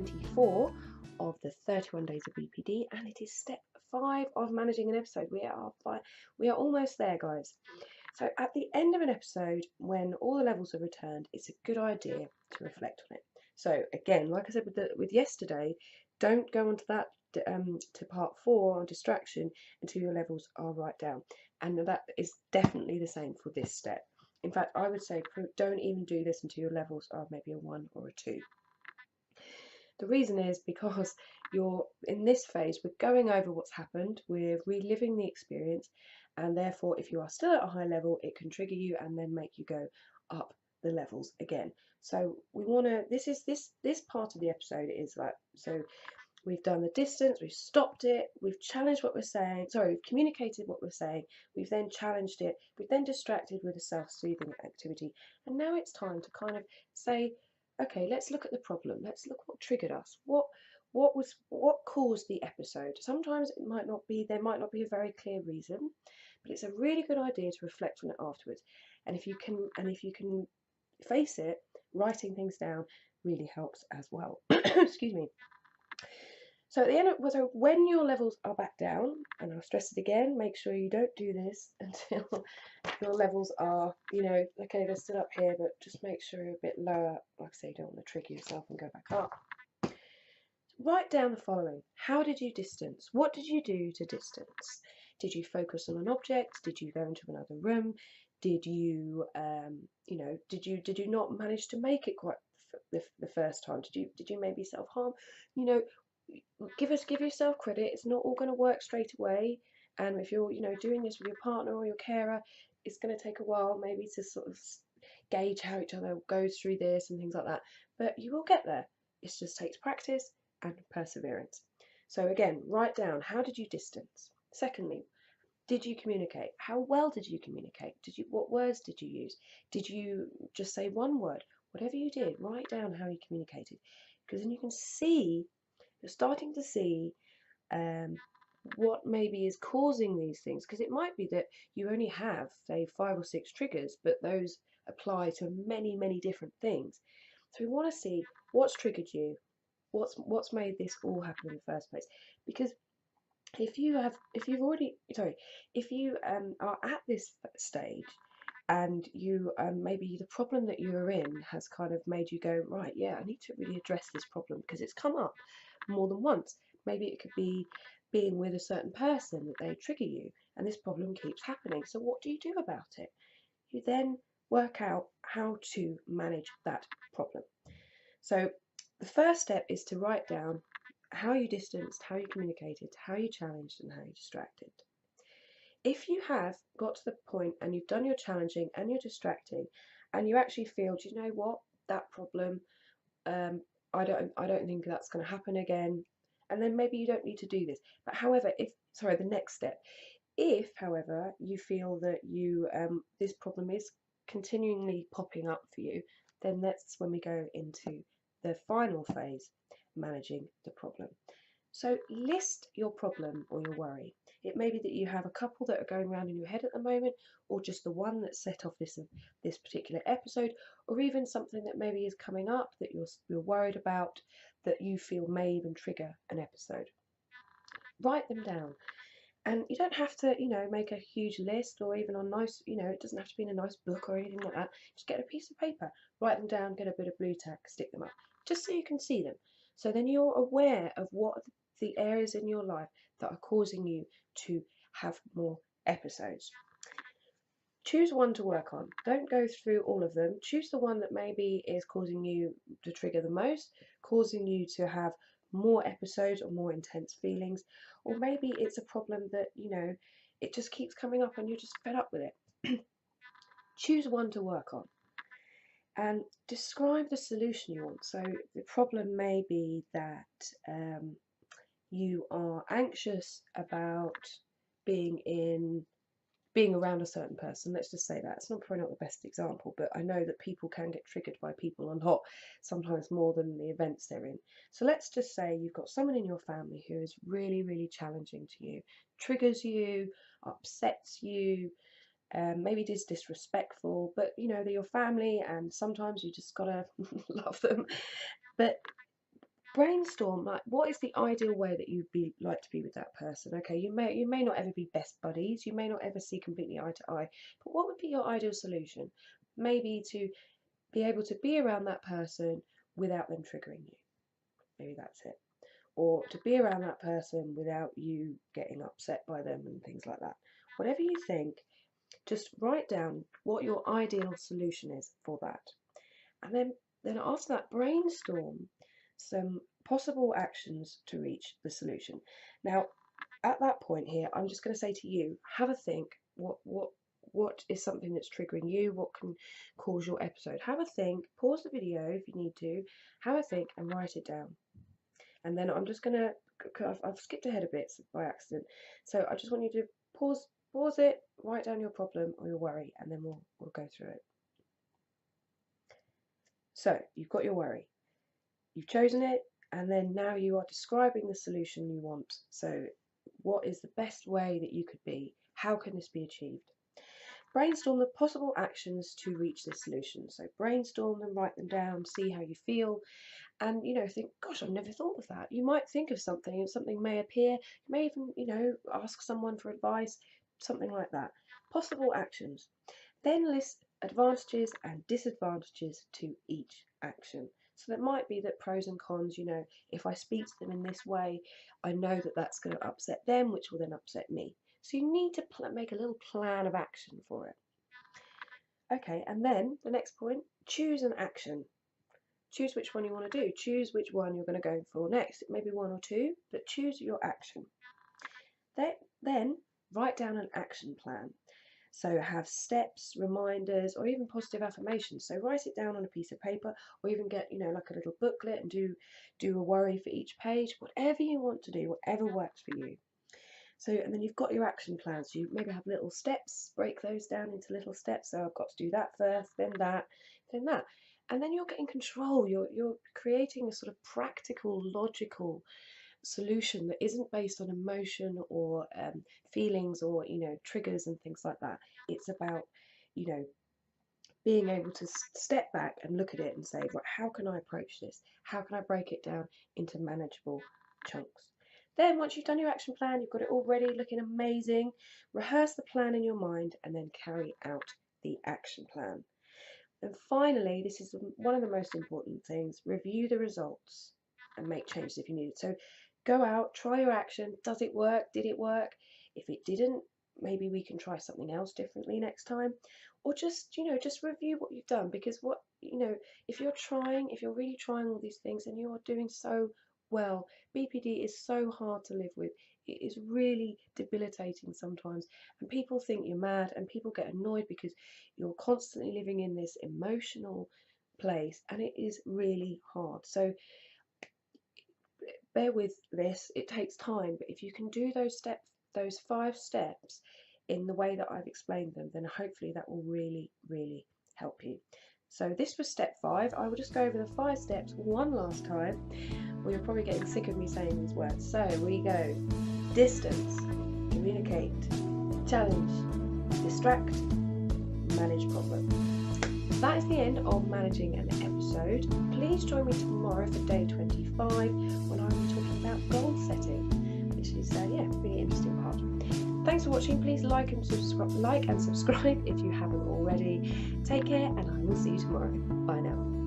24 of the 31 Days of BPD, and it is step 5 of managing an episode. We are almost there, guys. So at the end of an episode, when all the levels are returned, it's a good idea to reflect on it. So again, like I said with yesterday, don't go on to that to part 4 on distraction until your levels are right down, and that is definitely the same for this step. In fact, I would say don't even do this until your levels are maybe a 1 or a 2. The reason is because you're in this phase, we're going over what's happened, we're reliving the experience, and therefore if you are still at a high level, it can trigger you and then make you go up the levels again. So we want to, this part of the episode is like, so we've done the distance, we've stopped it, we've challenged what we're saying, sorry, we've communicated what we're saying, we've then challenged it, we've then distracted with a self-soothing activity, and now it's time to kind of say, okay, let's look at the problem, let's look what triggered us, what caused the episode. Sometimes it might not be, there might not be a very clear reason, but it's a really good idea to reflect on it afterwards. And if you can face it, writing things down really helps as well. Excuse me. So at the end of, so when your levels are back down, and I'll stress it again, make sure you don't do this until your levels are, okay, they're still up here, but just make sure you're a bit lower. Like I say, you don't want to trigger yourself and go back up. Write down the following. How did you distance? What did you do to distance? Did you focus on an object? Did you go into another room? Did you, did you not manage to make it quite the first time? Did you maybe self-harm? Give yourself credit. It's not all going to work straight away, and if you're doing this with your partner or your carer, it's going to take a while maybe to sort of gauge how each other goes through this and things like that, but you will get there. It just takes practice and perseverance. So again, write down, how did you distance? Secondly, did you communicate? How well did you communicate? What words did you use? Did you just say one word? Whatever you did, write down how you communicated, because then you can see, you're starting to see what maybe is causing these things, because it might be that you only have, say, 5 or 6 triggers, but those apply to many different things. So we want to see what's triggered you, what's made this all happen in the first place. Because if you are at this stage, and you maybe the problem that you're in has kind of made you go, right, yeah, I need to really address this problem because it's come up more than once. Maybe it could be being with a certain person that they trigger you, and this problem keeps happening. So what do you do about it? You then work out how to manage that problem. So the first step is to write down how you distanced, how you communicated, how you challenged, and how you distracted. If you have got to the point and you've done your challenging and you're distracting, and you actually feel, do you know what, that problem, I don't think that's going to happen again, and then maybe you don't need to do this. But however, the next step, if however you feel that you this problem is continually popping up for you, then that's when we go into the final phase, managing the problem. So list your problem or your worry. It may be that you have a couple that are going around in your head at the moment, or just the one that set off this particular episode, or even something that maybe is coming up that you're worried about, that you feel may even trigger an episode. Write them down. And you don't have to, make a huge list, or even on nice, it doesn't have to be in a nice book or anything like that. Just get a piece of paper, write them down, get a bit of blue tack, stick them up, just so you can see them. So then you're aware of what the areas in your life that are causing you to have more episodes. Choose one to work on. Don't go through all of them. Choose the one that maybe is causing you to trigger the most, causing you to have more episodes or more intense feelings, or maybe it's a problem that it just keeps coming up and you're just fed up with it. Choose one to work on and describe the solution you want. So the problem may be that you are anxious about being around a certain person. Let's just say that. It's probably not the best example, but I know that people can get triggered by people a lot, sometimes more than the events they're in. So let's just say you've got someone in your family who is really challenging to you, triggers you, upsets you, maybe it is disrespectful, but they're your family and sometimes you just gotta love them. But brainstorm, like, what is the ideal way that you'd like to be with that person? Okay, you may not ever be best buddies, you may not ever see completely eye to eye, but what would be your ideal solution? Maybe to be able to be around that person without them triggering you. Maybe that's it. Or to be around that person without you getting upset by them and things like that. Whatever you think, just write down what your ideal solution is for that. And then after that, brainstorm some possible actions to reach the solution. Now, at that point here, I'm just going to say to you, have a think. What is something that's triggering you? What can cause your episode? Have a think. Pause the video if you need to. Have a think and write it down. And then I'm just going to, I've skipped ahead a bit by accident. So I just want you to pause it, write down your problem or your worry, and then we'll go through it. So you've got your worry, you've chosen it, and then now you are describing the solution you want. So what is the best way that you could be? How can this be achieved? Brainstorm the possible actions to reach this solution. So brainstorm them, write them down, see how you feel, and think, gosh, I've never thought of that. You might think of something and something may appear. You may even ask someone for advice, something like that. Possible actions. Then list advantages and disadvantages to each action. So that might be that pros and cons, if I speak to them in this way, I know that that's going to upset them, which will then upset me. So you need to make a little plan of action for it. Okay, and then the next point, choose an action. Choose which one you want to do. Choose which one you're going to go for next. It may be one or two, but choose your action. Then write down an action plan. So have steps, reminders, or even positive affirmations. So write it down on a piece of paper, or even get, like a little booklet and do a worry for each page. Whatever you want to do, whatever works for you. So, and then you've got your action plans. So you maybe have little steps, break those down into little steps. So I've got to do that first, then that, then that. And then you're getting control. You're creating a sort of practical, logical solution that isn't based on emotion or feelings or triggers and things like that. It's about being able to step back and look at it and say, right, how can I approach this? How can I break it down into manageable chunks? Then once you've done your action plan, you've got it all ready, looking amazing, rehearse the plan in your mind and then carry out the action plan. And finally, this is one of the most important things, review the results and make changes if you need it. So go out, try your action. Does it work? Did it work? If it didn't, maybe we can try something else differently next time. Or just review what you've done, because if you're really trying all these things and you're doing so well, BPD is so hard to live with. It is really debilitating sometimes, and people think you're mad, and people get annoyed because you're constantly living in this emotional place, and it is really hard. So bear with this, it takes time, but if you can do those 5 steps in the way that I've explained them, then hopefully that will really, really help you. So this was step 5. I will just go over the 5 steps one last time. Well, you're probably getting sick of me saying these words. So we go: distance, communicate, challenge, distract, manage problem. That is the end of managing an episode. Please join me tomorrow for day 25 when I will be talking about goal setting, which is a really interesting part. Thanks for watching. Please like and subscribe if you haven't already. Take care, and I will see you tomorrow. Bye now.